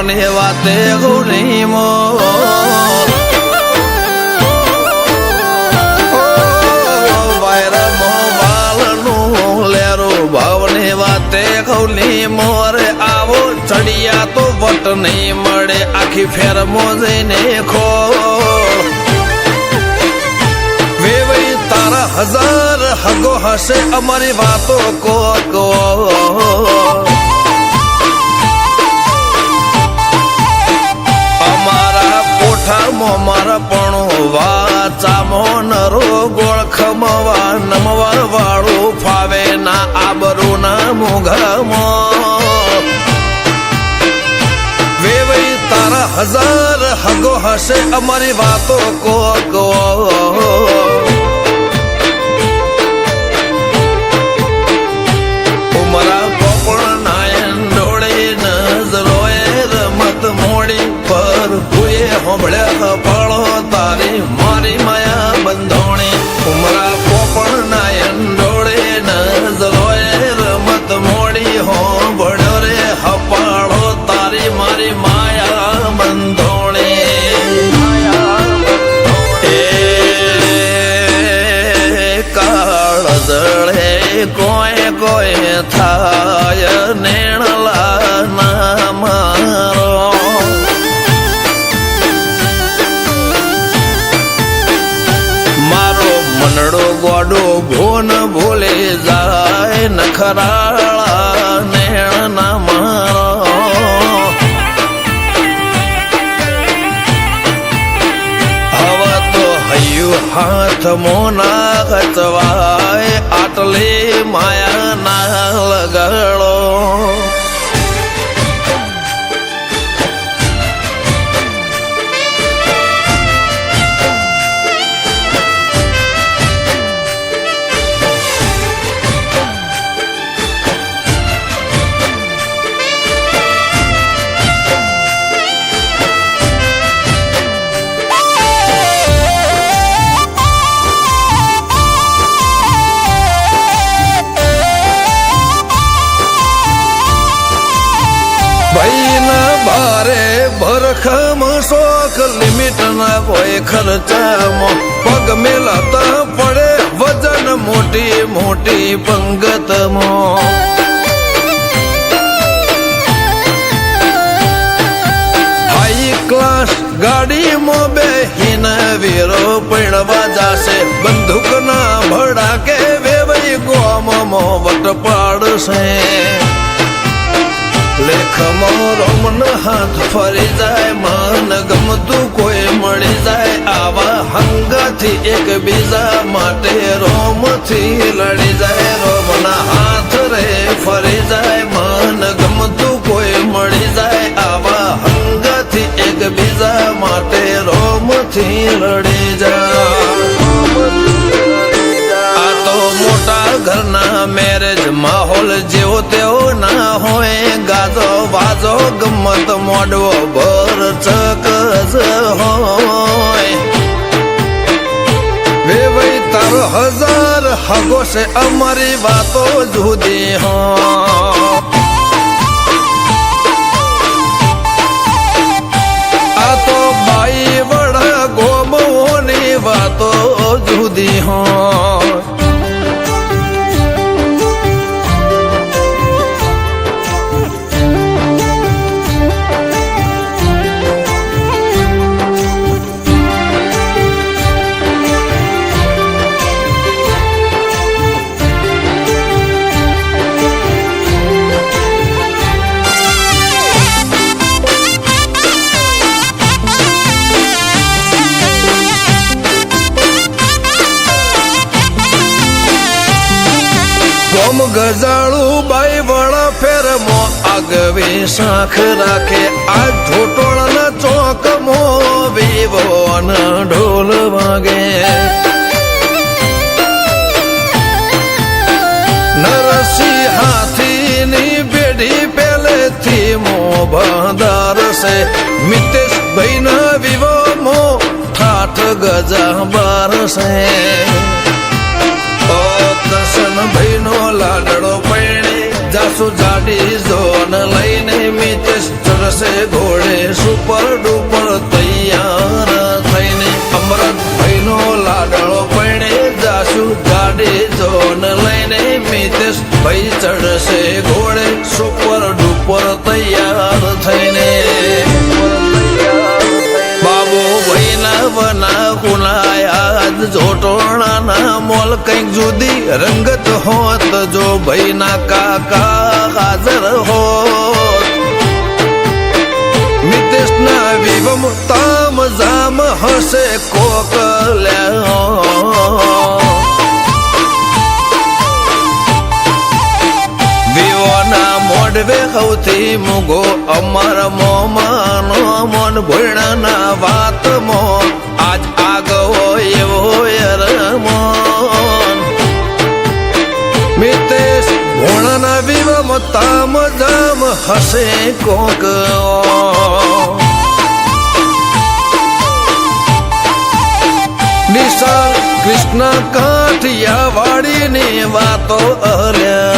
ભાવની વાતે ગુની મો ભાવની વાતે ખૌલી મોરે આવો ચડિયા તો વટ નહીં મળે આખી ફેર મોજઈને ખો વેવઈ તારા હજાર હગો હશે અમારી વાતો કો અમારા કોઠામાં મારા પણ વાચામો નરો ગોળ ખમવા નમવા વાળું ફાવે ના આબરૂ ના મોઘામાં વેવઈ તારા હજાર હગો હશે અમારી વાતો કો ઉમરા પોપણ નાયન ડોળે નજરોએ રમત મોડી પર હુએ હોંભળ્યા પાળો તારી મારી માયા બંધોણી ઉમરા પોપણ નાયન ડોળે નજરોએ રમત મોડી હોંભળ્યો રે હપાળો તારી મારી માયા બંધોણી કાળ જળે કોઈ કોઈ થાય નેણલા ના મારો મારો મનડો ગોડો ભોન ભૂલે જાય નખરાળા નેણ ના મારો હવે તો હૈયું હાથ મોના ખચવાય આટલે માયા ના લગાડો ભરખમ શોખ લિમિટ ના કોઈ ખર્ચામાં પગ મેલાતા પડે વજન મોટી મોટી પંગતમાં હાઈ ક્લાસ ગાડીમાં બેહીને વીરો પૈણવા જાશે બંદૂક ના ભડાકે વેવઈ ગોમમાં વટ પાડશે લેખમો રોમન હાથ ફરી જાય મન ગમતું કોઈ મળી જાય આવા હંગાથી એક બીજા માટે રોમથી લડી જાય રોમના હાથ રે ફરી જાય મન ગમતું કોઈ મળી જાય આવા હંગાથી એક બીજા માટે રોમથી લડી જાય આ તો મોટા ઘરના મેરેજ માહોલ જેવો તેવો ના હોય ગાજો વાજો ગમત મોડવો ભર ચકજ હોય વેવઈ તારો હજાર હગો છે અમારી વાતો જુદી હોય આ તો બાઈ વડા ગોમોની વાતો જુદી હોય ગજાળું બાઈ વડા ફેરમો આગવી શાખ રાખે આ ઢોટોળના ચોકમો વિવો ઢોલ વાગે નરસિંહ હાથીની બેડી પેલેથી મો બંધાર છે મિતેશ ભાઈ ના વિવો ઠાઠ ગજા બાર છે દર્શન ભાઈ નો લાડડો પૈણે જાસુ જાડી જોન લઈને મિતેશ ચડશે ઘોડે સુપર ડુપર તૈયાર થઈને અમરત ભાઈનો લાડળો પૈણે જાશું ગાડી જોન લઈને મિતેશ ભાઈ ચડશે ઘોડે સુપર ડુપર તૈયાર થઈને બાબુ ભાઈના વના કુનાયા જોટોણાના મોલ કંઈક જુદી રંગત હોત જો ભાઈના કાકા હાજર હોત મિતેશના વિવમ તામ જામ હશે કોકલ્યા વિવોના મોઢવે સૌથી મૂગો અમર મોમાનો મન ભોયણાના વાતમો આજ આગવો એવો રમોન મિતેશ ભોણાના વિવમ તામ જામ હશે કોક નિશાળ કૃષ્ણ કાઠિયા વાડીની વાતો અર્યા